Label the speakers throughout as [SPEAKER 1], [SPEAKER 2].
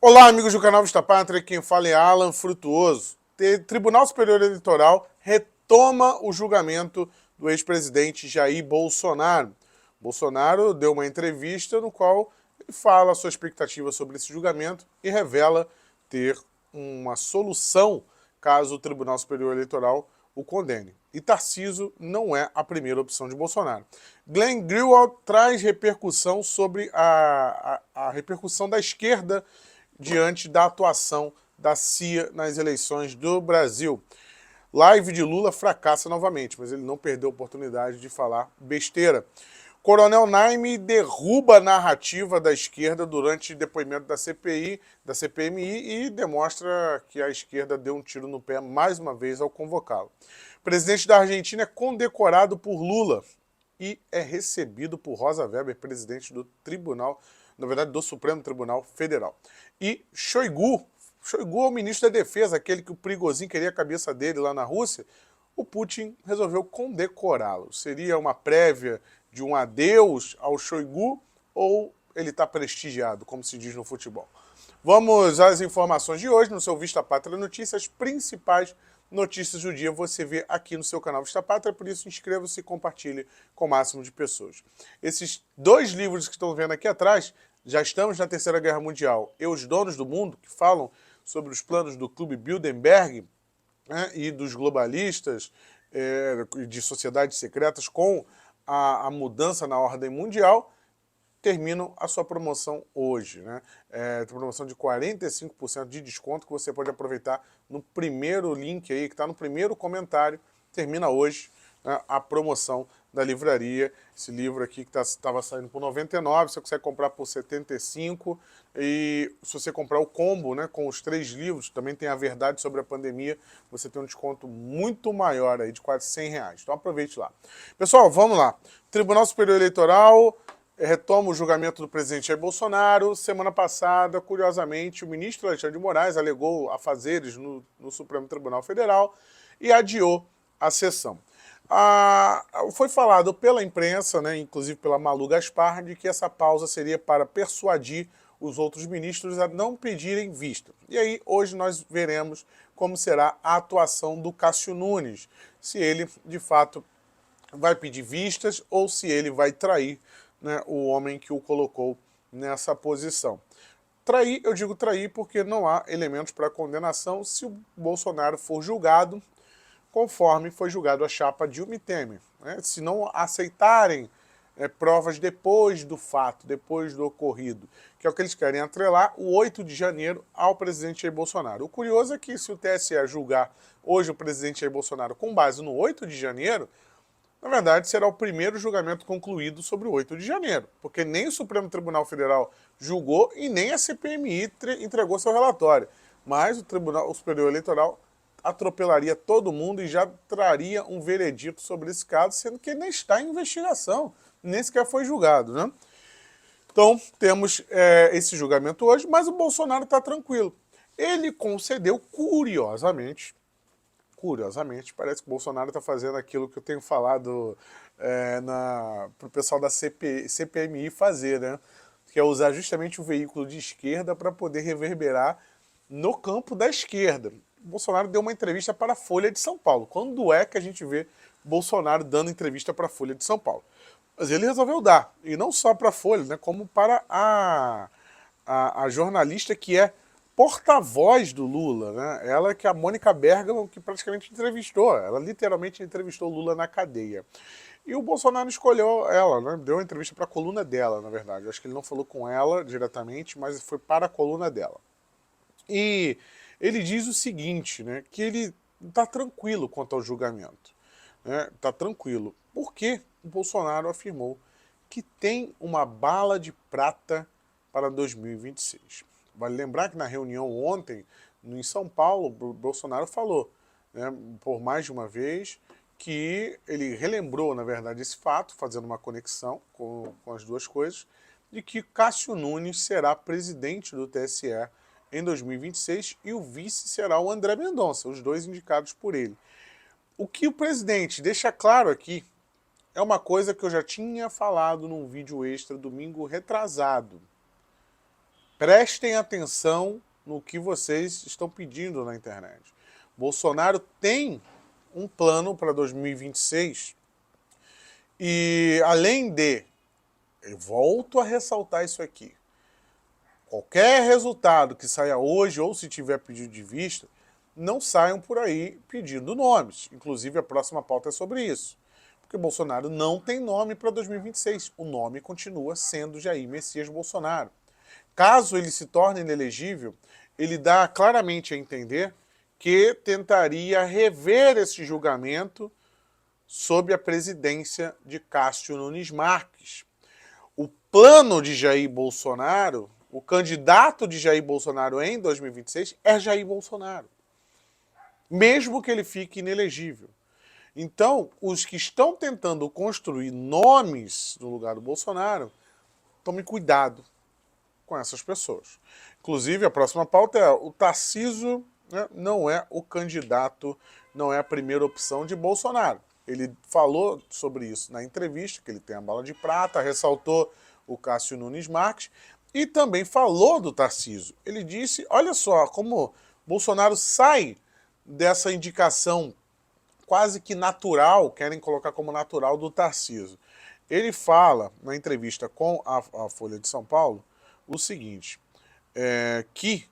[SPEAKER 1] Olá, amigos do canal Vista Pátria, quem fala é Alan Frutuoso. O Tribunal Superior Eleitoral retoma o julgamento do ex-presidente Jair Bolsonaro. Bolsonaro deu uma entrevista no qual ele fala a sua expectativa sobre esse julgamento e revela ter uma solução caso o Tribunal Superior Eleitoral o condene. E Tarcísio não é a primeira opção de Bolsonaro. Glenn Greenwald traz repercussão sobre a repercussão da esquerda diante da atuação da CIA nas eleições do Brasil. Live de Lula fracassa novamente, mas ele não perdeu a oportunidade de falar besteira. Coronel Naime derruba a narrativa da esquerda durante depoimento da CPI, da CPMI e demonstra que a esquerda deu um tiro no pé mais uma vez ao convocá-lo. O presidente da Argentina é condecorado por Lula e é recebido por Rosa Weber, presidente do Tribunal, na verdade do Supremo Tribunal Federal. E Shoigu é o ministro da Defesa, aquele que o Prigozhin queria a cabeça dele lá na Rússia. O Putin resolveu condecorá-lo. Seria uma prévia de um adeus ao Shoigu ou ele está prestigiado, como se diz no futebol? Vamos às informações de hoje no seu Vista Pátria Notícias. As principais notícias do dia você vê aqui no seu canal Vista Pátria, por isso inscreva-se e compartilhe com o máximo de pessoas. Esses dois livros que estão vendo aqui atrás, já estamos na Terceira Guerra Mundial e Os Donos do Mundo, que falam sobre os planos do Clube Bilderberg, né, e dos globalistas, de sociedades secretas com a mudança na ordem mundial, terminam a sua promoção hoje, né? Promoção de 45% de desconto que você pode aproveitar no primeiro link aí, que está no primeiro comentário. Termina hoje, né, a promoção da livraria. Esse livro aqui que estava saindo por R$ 99, você consegue comprar por R$ 75. E se você comprar o combo, né, com os 3 livros, também tem a verdade sobre a pandemia, você tem um desconto muito maior aí, de quase R$ 100. Então aproveite lá. Pessoal, vamos lá. Tribunal Superior Eleitoral retoma o julgamento do presidente Jair Bolsonaro. Semana passada, curiosamente, o ministro Alexandre de Moraes alegou afazeres no Supremo Tribunal Federal e adiou a sessão. Foi falado pela imprensa, né, inclusive pela Malu Gaspar, de que essa pausa seria para persuadir os outros ministros a não pedirem vista. E aí, hoje nós veremos como será a atuação do Cássio Nunes, se ele, de fato, vai pedir vistas ou se ele vai trair, né, o homem que o colocou nessa posição. Trair, eu digo trair porque não há elementos para condenação se o Bolsonaro for julgado conforme foi julgado a chapa Dilma e Temer, né? Se não aceitarem provas depois do fato, depois do ocorrido, que é o que eles querem atrelar o 8 de janeiro ao presidente Jair Bolsonaro. O curioso é que se o TSE julgar hoje o presidente Jair Bolsonaro com base no 8 de janeiro, na verdade, será o primeiro julgamento concluído sobre o 8 de janeiro, porque nem o Supremo Tribunal Federal julgou e nem a CPMI entregou seu relatório. Mas o Tribunal Superior Eleitoral atropelaria todo mundo e já traria um veredito sobre esse caso, sendo que ele nem está em investigação, nem sequer foi julgado, né? Então, temos esse julgamento hoje, mas o Bolsonaro está tranquilo. Ele concedeu, curiosamente, parece que o Bolsonaro está fazendo aquilo que eu tenho falado para o pessoal da CPMI fazer, né? Que é usar justamente o veículo de esquerda para poder reverberar no campo da esquerda. O Bolsonaro deu uma entrevista para a Folha de São Paulo. Quando é que a gente vê Bolsonaro dando entrevista para a Folha de São Paulo? Mas ele resolveu dar, e não só para a Folha, né, como para a jornalista que é porta-voz do Lula, né? Ela que é a Mônica Bergamo, que praticamente entrevistou, ela literalmente entrevistou o Lula na cadeia. E o Bolsonaro escolheu ela, né? Deu uma entrevista para a coluna dela, na verdade. Eu acho que ele não falou com ela diretamente, mas foi para a coluna dela. E ele diz o seguinte, né, que ele está tranquilo quanto ao julgamento. Está tranquilo. Porque o Bolsonaro afirmou que tem uma bala de prata para 2026. Vale lembrar que na reunião ontem, em São Paulo, o Bolsonaro falou, né, por mais de uma vez, que ele relembrou, na verdade, esse fato, fazendo uma conexão com as duas coisas, de que Cássio Nunes será presidente do TSE em 2026 e o vice será o André Mendonça, os dois indicados por ele. O que o presidente deixa claro aqui é uma coisa que eu já tinha falado num vídeo extra domingo retrasado. Prestem atenção no que vocês estão pedindo na internet. Bolsonaro tem um plano para 2026 e, além de, eu volto a ressaltar isso aqui, qualquer resultado que saia hoje ou se tiver pedido de vista, não saiam por aí pedindo nomes. Inclusive, a próxima pauta é sobre isso. Porque Bolsonaro não tem nome para 2026. O nome continua sendo Jair Messias Bolsonaro. Caso ele se torne inelegível, ele dá claramente a entender que tentaria rever esse julgamento sob a presidência de Cássio Nunes Marques. O plano de Jair Bolsonaro, o candidato de Jair Bolsonaro em 2026 é Jair Bolsonaro, mesmo que ele fique inelegível. Então, os que estão tentando construir nomes no lugar do Bolsonaro, tome cuidado com essas pessoas. Inclusive, a próxima pauta é o Tarcísio, né, não é o candidato, não é a primeira opção de Bolsonaro. Ele falou sobre isso na entrevista, que ele tem a bala de prata, ressaltou o Cássio Nunes Marques e também falou do Tarcísio. Ele disse, olha só, como Bolsonaro sai dessa indicação quase que natural, querem colocar como natural, do Tarcísio. Ele fala, na entrevista com a Folha de São Paulo, o seguinte, que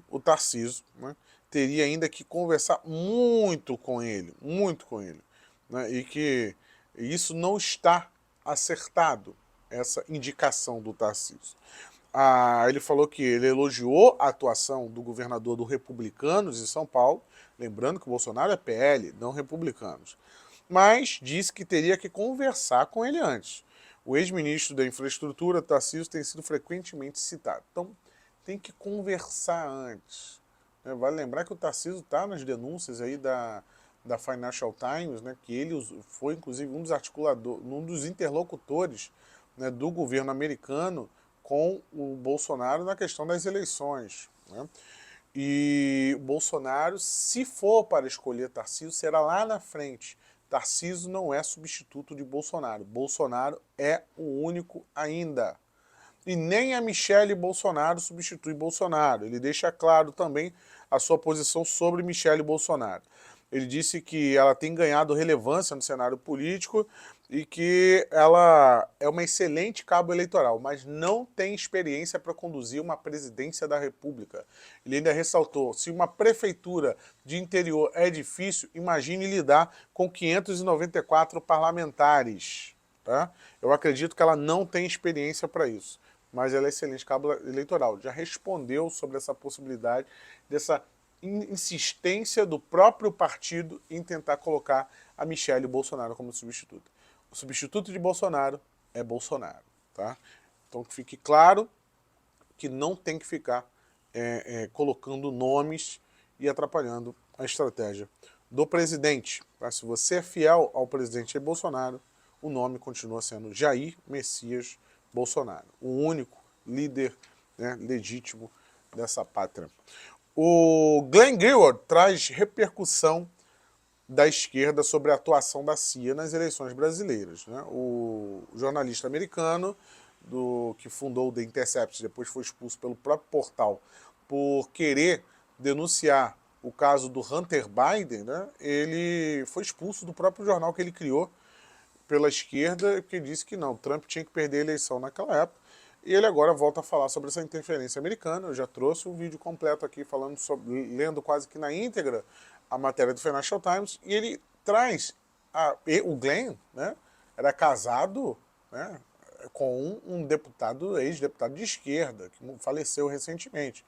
[SPEAKER 1] o Tarcísio, né, teria ainda que conversar muito com ele, né, e que isso não está acertado, essa indicação do Tarcísio. Ele falou que ele elogiou a atuação do governador do Republicanos em São Paulo, lembrando que o Bolsonaro é PL, não Republicanos, mas disse que teria que conversar com ele antes. O ex-ministro da Infraestrutura, Tarcísio, tem sido frequentemente citado. Então, tem que conversar antes. Vale lembrar que o Tarcísio está nas denúncias aí da Financial Times, né, que ele foi, inclusive, um dos articuladores, um dos interlocutores, né, do governo americano com o Bolsonaro na questão das eleições, né? E o Bolsonaro, se for para escolher Tarcísio, será lá na frente. Tarcísio não é substituto de Bolsonaro. Bolsonaro é o único ainda. E nem a Michele Bolsonaro substitui Bolsonaro. Ele deixa claro também a sua posição sobre Michele Bolsonaro. Ele disse que ela tem ganhado relevância no cenário político e que ela é uma excelente cabo eleitoral, mas não tem experiência para conduzir uma presidência da República. Ele ainda ressaltou, se uma prefeitura de interior é difícil, imagine lidar com 594 parlamentares. Tá? Eu acredito que ela não tem experiência para isso, mas ela é excelente cabo eleitoral. Já respondeu sobre essa possibilidade dessa insistência do próprio partido em tentar colocar a Michele Bolsonaro como substituta. O substituto de Bolsonaro é Bolsonaro, tá? Então que fique claro que não tem que ficar colocando nomes e atrapalhando a estratégia do presidente. Tá? Se você é fiel ao presidente Bolsonaro, o nome continua sendo Jair Messias Bolsonaro, o único líder, né, legítimo dessa pátria. O Glenn Greenwald traz repercussão da esquerda sobre a atuação da CIA nas eleições brasileiras, né? O jornalista americano que fundou o The Intercept, depois foi expulso pelo próprio portal por querer denunciar o caso do Hunter Biden, né? Ele foi expulso do próprio jornal que ele criou pela esquerda, porque disse que não, Trump tinha que perder a eleição naquela época. E ele agora volta a falar sobre essa interferência americana. Eu já trouxe um vídeo completo aqui falando sobre, lendo quase que na íntegra a matéria do Financial Times, e ele traz o Glenn, né, era casado, né, com um deputado, ex-deputado de esquerda, que faleceu recentemente,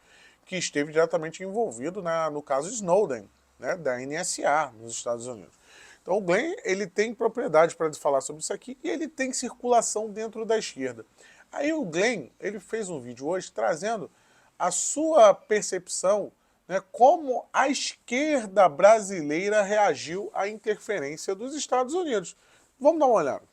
[SPEAKER 1] que esteve diretamente envolvido no caso Snowden, né, da NSA nos Estados Unidos. Então o Glenn, ele tem propriedade para falar sobre isso aqui e ele tem circulação dentro da esquerda. Aí o Glenn, ele fez um vídeo hoje trazendo a sua percepção, né, como a esquerda brasileira reagiu à interferência dos Estados Unidos. Vamos dar uma olhada.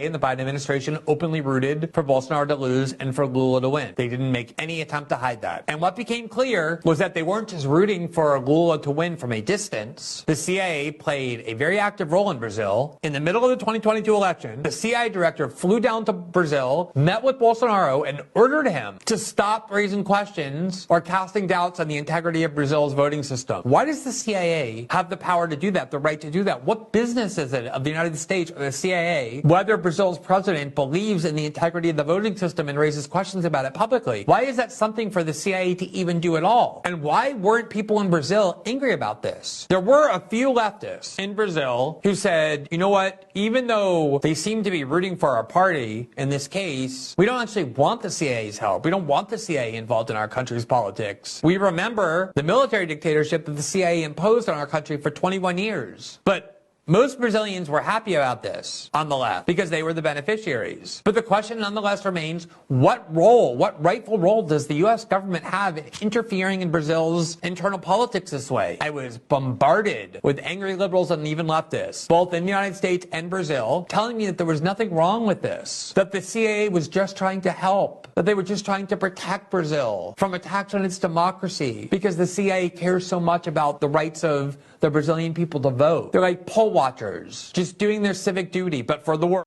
[SPEAKER 2] And the Biden administration openly rooted for Bolsonaro to lose and for Lula to win. They didn't make any attempt to hide that. And what became clear was that they weren't just rooting for Lula to win from a distance. The CIA played a very active role in Brazil. In the middle of the 2022 election, the CIA director flew down to Brazil, met with Bolsonaro, and ordered him to stop raising questions or casting doubts on the integrity of Brazil's voting system. Why does the CIA have the power to do that, the right to do that? What business is it of the United States or the CIA, whether Brazil's president believes in the integrity of the voting system and raises questions about it publicly? Why is that something for the CIA to even do at all? And why weren't people in Brazil angry about this? There were a few leftists in Brazil who said, you know what, even though they seem to be rooting for our party in this case, we don't actually want the CIA's help. We don't want the CIA involved in our country's politics. We remember the military dictatorship that the CIA imposed on our country for 21 years. But most Brazilians were happy about this on the left because they were the beneficiaries. But the question nonetheless remains, what rightful role does the U.S. government have in interfering in Brazil's internal politics this way? I was bombarded with angry liberals and even leftists, both in the United States and Brazil, telling me that there was nothing wrong with this, that the CIA was just trying to help, that they were just trying to protect Brazil from attacks on its democracy because the CIA cares so much about the rights of the Brazilian people to vote. They're like poll watchers, just doing their civic duty, but for the world.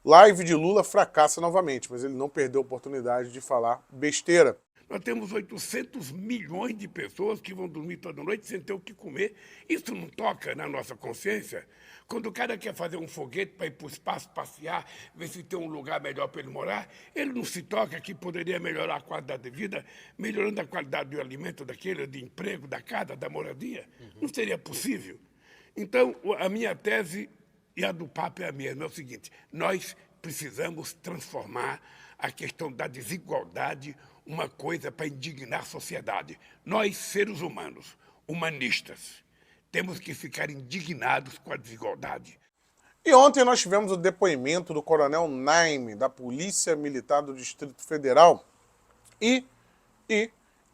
[SPEAKER 1] Live de Lula fracassa novamente, mas ele não perdeu a oportunidade de falar besteira.
[SPEAKER 3] Nós temos 800 milhões de pessoas que vão dormir toda noite sem ter o que comer. Isso não toca na nossa consciência? Quando o cara quer fazer um foguete para ir para o espaço, passear, ver se tem um lugar melhor para ele morar, ele não se toca que poderia melhorar a qualidade de vida, melhorando a qualidade do alimento daquele, de emprego, da casa, da moradia? Não seria possível? Então, a minha tese e a do Papa é a mesma, é o seguinte: nós precisamos transformar a questão da desigualdade uma coisa para indignar a sociedade. Nós, seres humanos, humanistas, temos que ficar indignados com a desigualdade.
[SPEAKER 1] E ontem nós tivemos o depoimento do coronel Naime, da Polícia Militar do Distrito Federal, e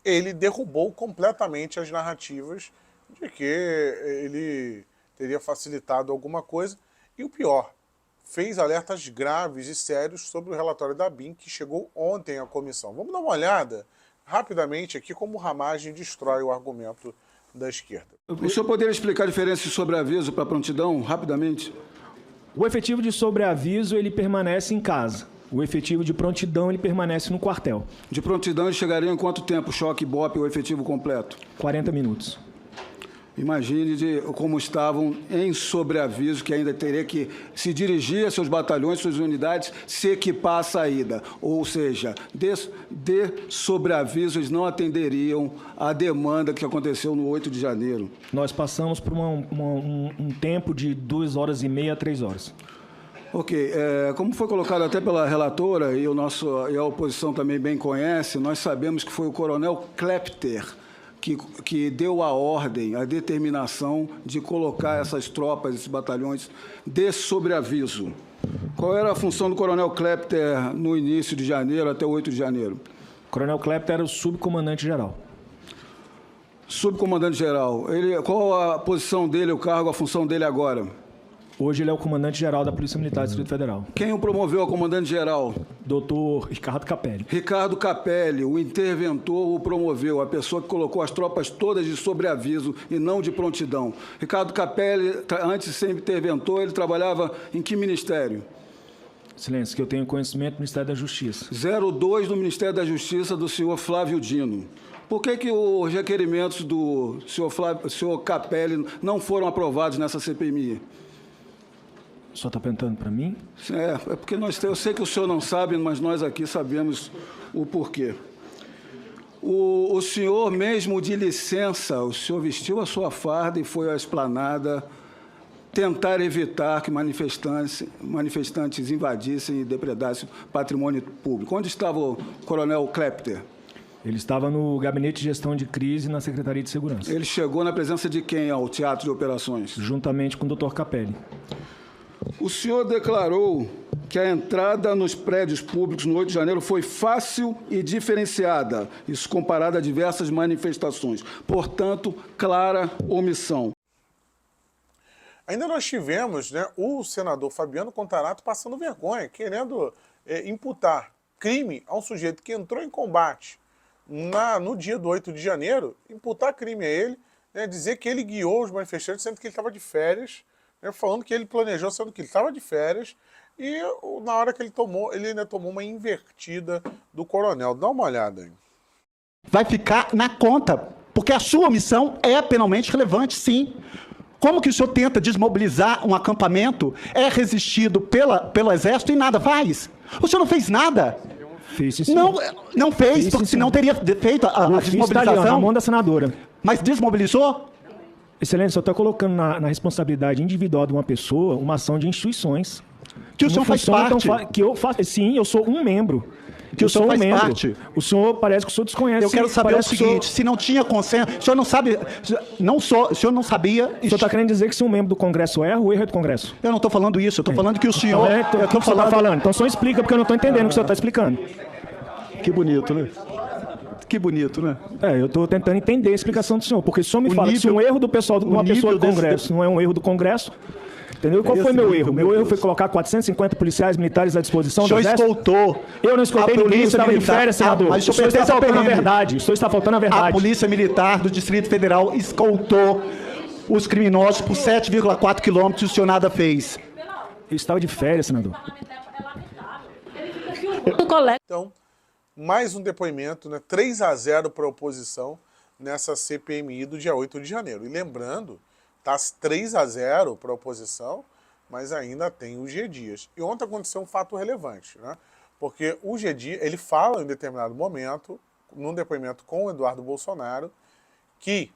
[SPEAKER 1] ele derrubou completamente as narrativas de que ele teria facilitado alguma coisa, e o pior, fez alertas graves e sérios sobre o relatório da ABIN que chegou ontem à comissão. Vamos dar uma olhada rapidamente aqui como o Ramagem destrói o argumento da esquerda.
[SPEAKER 4] O senhor poderia explicar a diferença de sobreaviso para prontidão, rapidamente?
[SPEAKER 5] O efetivo de sobreaviso, ele permanece em casa. O efetivo de prontidão, ele permanece no quartel.
[SPEAKER 4] De prontidão, ele chegaria em quanto tempo, choque, BOP, o efetivo completo?
[SPEAKER 5] 40 minutos.
[SPEAKER 4] Imagine como estavam em sobreaviso, que ainda teria que se dirigir a seus batalhões, suas unidades, se equipar à saída. Ou seja, de sobreaviso, eles não atenderiam à demanda que aconteceu no 8 de janeiro.
[SPEAKER 5] Nós passamos por um tempo de 2 horas e meia a 3 horas.
[SPEAKER 4] Ok. Como foi colocado até pela relatora, e a oposição também bem conhece, nós sabemos que foi o coronel Klepter que deu a ordem, a determinação de colocar essas tropas, esses batalhões de sobreaviso. Qual era a função do coronel Klepter no início de janeiro até o 8 de janeiro?
[SPEAKER 5] O coronel Klepter era o subcomandante-geral.
[SPEAKER 4] Subcomandante-geral. Qual a posição dele, o cargo, a função dele agora?
[SPEAKER 5] Hoje ele é o comandante-geral da Polícia Militar do Distrito Federal.
[SPEAKER 4] Quem o promoveu a comandante-geral?
[SPEAKER 5] Doutor Ricardo Capelli.
[SPEAKER 4] Ricardo Capelli, o interventor, o promoveu, a pessoa que colocou as tropas todas de sobreaviso e não de prontidão. Ricardo Capelli, antes de ser interventor, ele trabalhava em que ministério?
[SPEAKER 5] Excelência, que eu tenho conhecimento do Ministério da Justiça.
[SPEAKER 4] 02 do Ministério da Justiça do senhor Flávio Dino. Por que os requerimentos do senhor Capelli não foram aprovados nessa CPMI?
[SPEAKER 5] O senhor está perguntando para mim?
[SPEAKER 4] É porque eu sei que o senhor não sabe, mas nós aqui sabemos o porquê. O senhor, mesmo de licença, o senhor vestiu a sua farda e foi à esplanada tentar evitar que manifestantes invadissem e depredassem patrimônio público. Onde estava o coronel Klepter?
[SPEAKER 5] Ele estava no Gabinete de Gestão de Crise na Secretaria de Segurança.
[SPEAKER 4] Ele chegou na presença de quem ao Teatro de Operações?
[SPEAKER 5] Juntamente com o Dr. Capelli.
[SPEAKER 4] O senhor declarou que a entrada nos prédios públicos no 8 de janeiro foi fácil e diferenciada, isso comparado a diversas manifestações. Portanto, clara omissão.
[SPEAKER 1] Ainda nós tivemos, né, o senador Fabiano Contarato passando vergonha, querendo imputar crime a um sujeito que entrou em combate no dia do 8 de janeiro, imputar crime a ele, né, dizer que ele guiou os manifestantes, sendo que ele estava de férias, né, falando que ele planejou, sendo que ele estava de férias, e na hora que ele ainda tomou uma invertida do coronel. Dá uma olhada aí.
[SPEAKER 6] Vai ficar na conta, porque a sua missão é penalmente relevante, sim. Como que o senhor tenta desmobilizar um acampamento, é resistido pelo Exército e nada faz? O senhor não fez nada.
[SPEAKER 5] Fiz, sim,
[SPEAKER 6] Não fez,
[SPEAKER 5] Fiz,
[SPEAKER 6] porque
[SPEAKER 5] sim,
[SPEAKER 6] senão teria feito a desmobilização.
[SPEAKER 5] Na mão da senadora.
[SPEAKER 6] Mas desmobilizou?
[SPEAKER 5] Excelência, eu estou colocando na responsabilidade individual de uma pessoa uma ação de instituições.
[SPEAKER 6] Que o senhor faz parte.
[SPEAKER 5] Sim, eu sou um membro.
[SPEAKER 6] Que o senhor faz parte.
[SPEAKER 5] O senhor parece que o senhor desconhece.
[SPEAKER 6] Eu quero saber o seguinte, se não tinha consenso, o senhor não sabe, o senhor não sabia...
[SPEAKER 5] O senhor está querendo dizer que se um membro do Congresso erra, o erro é do Congresso?
[SPEAKER 6] Eu não estou falando isso, eu estou falando que o senhor...
[SPEAKER 5] Então, o que você está falando? Então o senhor explica, porque eu não estou entendendo o que o senhor está explicando.
[SPEAKER 6] Que bonito, né? Que bonito, né?
[SPEAKER 5] Eu estou tentando entender a explicação do senhor, porque se o senhor me fala que se um erro do pessoal, de uma pessoa do Congresso não é um erro do Congresso... Entendeu? Qual foi meu erro? Meu erro foi colocar 450 policiais militares à disposição do Exército.
[SPEAKER 6] O senhor escoltou.
[SPEAKER 5] Eu não escoltei ninguém, eu estava de férias, senador.
[SPEAKER 6] Mas
[SPEAKER 5] o senhor está faltando a verdade. O senhor está faltando a verdade.
[SPEAKER 6] A Polícia Militar do Distrito Federal escoltou os criminosos por 7,4 quilômetros e o senhor nada fez.
[SPEAKER 5] Eu estava de férias, senador.
[SPEAKER 1] Então, mais um depoimento, né? 3-0 para a oposição nessa CPMI do dia 8 de janeiro. E lembrando, está 3-0 para a oposição, mas ainda tem o G. Dias. E ontem aconteceu um fato relevante, né? Porque o G. Dias, ele fala em determinado momento, num depoimento com o Eduardo Bolsonaro, que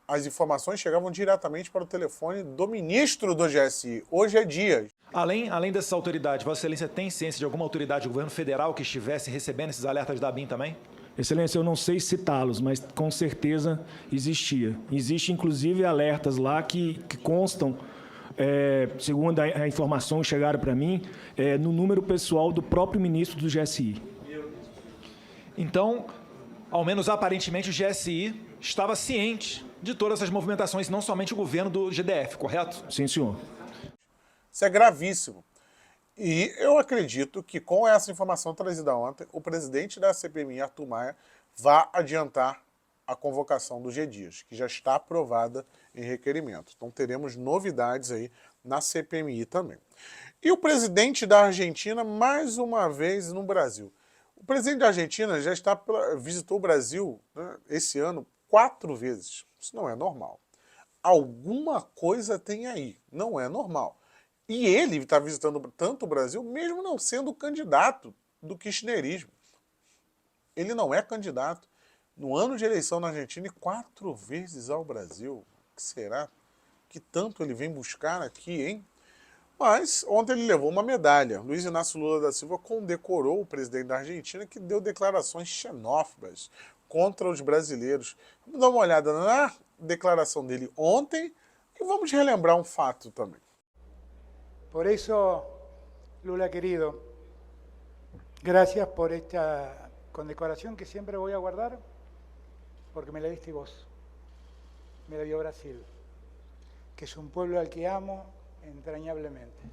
[SPEAKER 1] as informações chegavam diretamente para o telefone do ministro do GSI, o G. Dias.
[SPEAKER 7] Além dessas autoridades, Vossa Excelência tem ciência de alguma autoridade do governo federal que estivesse recebendo esses alertas da ABIN também?
[SPEAKER 5] Excelência, eu não sei citá-los, mas com certeza existia. Existe, inclusive, alertas lá que constam, segundo a informação que chegaram para mim, no número pessoal do próprio ministro do GSI.
[SPEAKER 7] Então, ao menos aparentemente, o GSI estava ciente de todas essas movimentações, não somente o governo do GDF, correto?
[SPEAKER 5] Sim, senhor.
[SPEAKER 1] Isso é gravíssimo. E eu acredito que com essa informação trazida ontem, o presidente da CPMI, Arthur Maia, vai adiantar a convocação do G. Dias, que já está aprovada em requerimento. Então teremos novidades aí na CPMI também. E o presidente da Argentina, mais uma vez no Brasil. O presidente da Argentina já visitou o Brasil, né, esse ano 4 vezes. Isso não é normal. Alguma coisa tem aí, não é normal. E ele está visitando tanto o Brasil, mesmo não sendo candidato do kirchnerismo. Ele não é candidato. No ano de eleição na Argentina, e 4 vezes ao Brasil. O que será? Que tanto ele vem buscar aqui, hein? Mas ontem ele levou uma medalha. Luiz Inácio Lula da Silva condecorou o presidente da Argentina, que deu declarações xenófobas contra os brasileiros. Vamos dar uma olhada na declaração dele ontem e vamos relembrar um fato também.
[SPEAKER 8] Por eso, Lula querido, gracias por esta condecoración que siempre voy a guardar, porque me la diste vos, me la dio Brasil, que es un pueblo al que amo entrañablemente,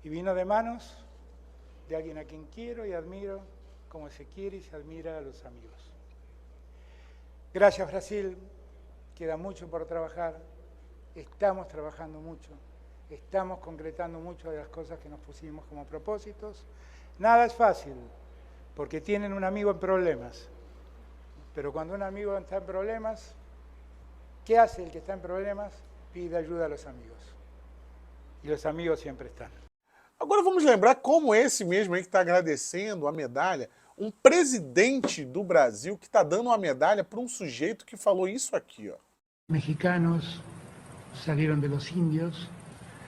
[SPEAKER 8] y vino de manos de alguien a quien quiero y admiro, como se quiere y se admira a los amigos. Gracias, Brasil, queda mucho por trabajar, estamos trabajando mucho. Estamos concretando muchas de las cosas que nos pusimos como propósitos. Nada es fácil, porque tienen un amigo en problemas. Pero cuando un amigo está en problemas, ¿qué hace el que está en problemas? Pide ayuda a los amigos. E os amigos sempre estão.
[SPEAKER 1] Agora vamos lembrar como esse mesmo aí que está agradecendo a medalha, um presidente do Brasil que está dando uma medalha para um sujeito que falou isso aqui, ó.
[SPEAKER 8] Mexicanos salieron de los indios,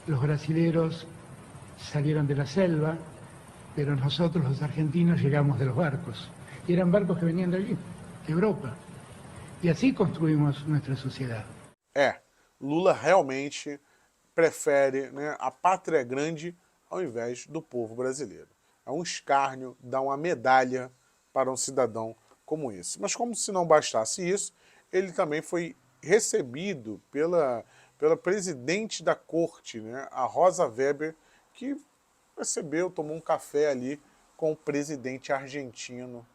[SPEAKER 8] los brasileros salieron de la selva, pero nosotros los argentinos llegamos de los barcos. Y eran barcos que venían de allí, de Europa. Y así construimos nuestra sociedad.
[SPEAKER 1] Lula realmente prefere, né, a pátria grande ao invés do povo brasileiro. É um escárnio dar uma medalha para um cidadão como esse. Mas como se não bastasse isso, ele também foi recebido pela presidente da corte, né, a Rosa Weber, que recebeu, tomou um café ali com o presidente argentino.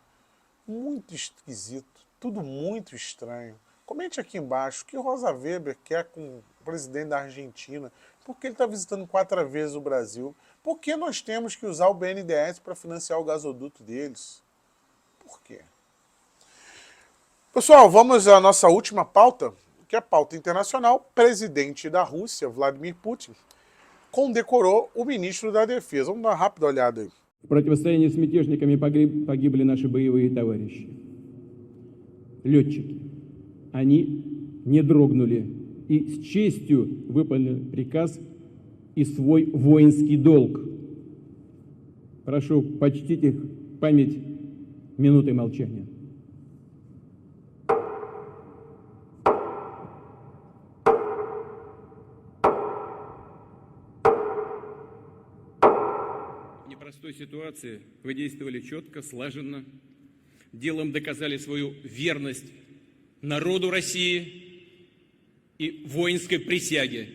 [SPEAKER 1] Muito esquisito, tudo muito estranho. Comente aqui embaixo o que Rosa Weber quer com o presidente da Argentina, por que ele está visitando 4 vezes o Brasil, por que nós temos que usar o BNDES para financiar o gasoduto deles? Por quê? Pessoal, vamos à nossa última pauta, que é a pauta internacional. O presidente da Rússia, Vladimir Putin, condecorou o ministro da Defesa. Vamos dar uma rápida olhada aí.
[SPEAKER 9] В противостоянии с мятежниками погибли наши боевые товарищи, летчики. Они не дрогнули и с честью выполнили приказ и свой воинский долг. Прошу почтить их память минутой молчания. В непростой ситуации вы действовали четко, слаженно, делом доказали свою верность народу России и воинской присяге.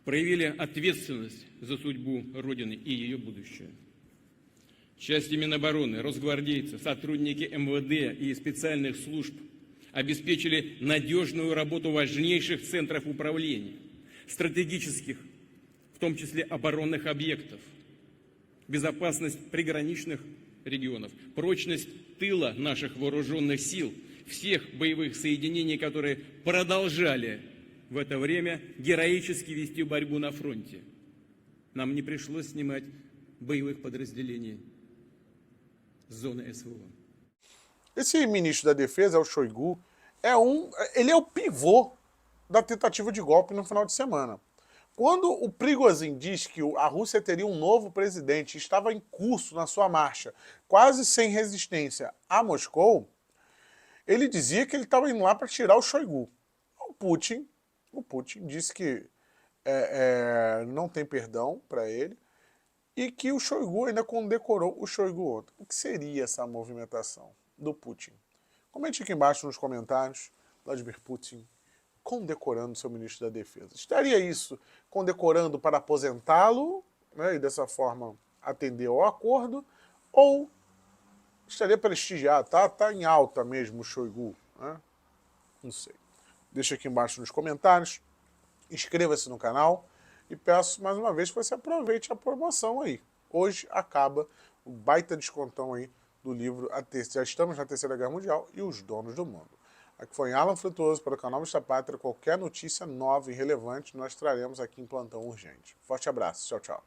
[SPEAKER 9] Проявили ответственность за судьбу Родины и ее будущее. Части Минобороны, росгвардейцы, сотрудники МВД и специальных служб обеспечили надежную работу важнейших центров управления, стратегических, в том числе оборонных объектов, безопасность приграничных регионов, прочность тыла наших вооруженных сил, всех боевых соединений, которые продолжали в это время героически вести борьбу на фронте. Нам не пришлось снимать боевых подразделений с зоны СВО.
[SPEAKER 1] Esse ministro da Defesa, o Shoigu, ele é o pivô da tentativa de golpe no final de semana. Quando o Prigozhin diz que a Rússia teria um novo presidente, estava em curso na sua marcha, quase sem resistência a Moscou, ele dizia que ele estava indo lá para tirar o Shoigu. O Putin disse que não tem perdão para ele e que o Shoigu ainda condecorou o Shoigu ontem. O que seria essa movimentação do Putin? Comente aqui embaixo nos comentários. Vladimir Putin condecorando seu ministro da Defesa. Estaria isso condecorando para aposentá-lo, né, e dessa forma atender ao acordo, ou estaria prestigiado, tá em alta mesmo o Shoigu, né? Não sei. Deixa aqui embaixo nos comentários, inscreva-se no canal e peço mais uma vez que você aproveite a promoção aí. Hoje acaba o baita descontão aí do livro Já Estamos na Terceira Guerra Mundial e os Donos do Mundo. Aqui foi Alan Frutuoso para o canal Mista Pátria. Qualquer notícia nova e relevante nós traremos aqui em Plantão Urgente. Forte abraço. Tchau, tchau.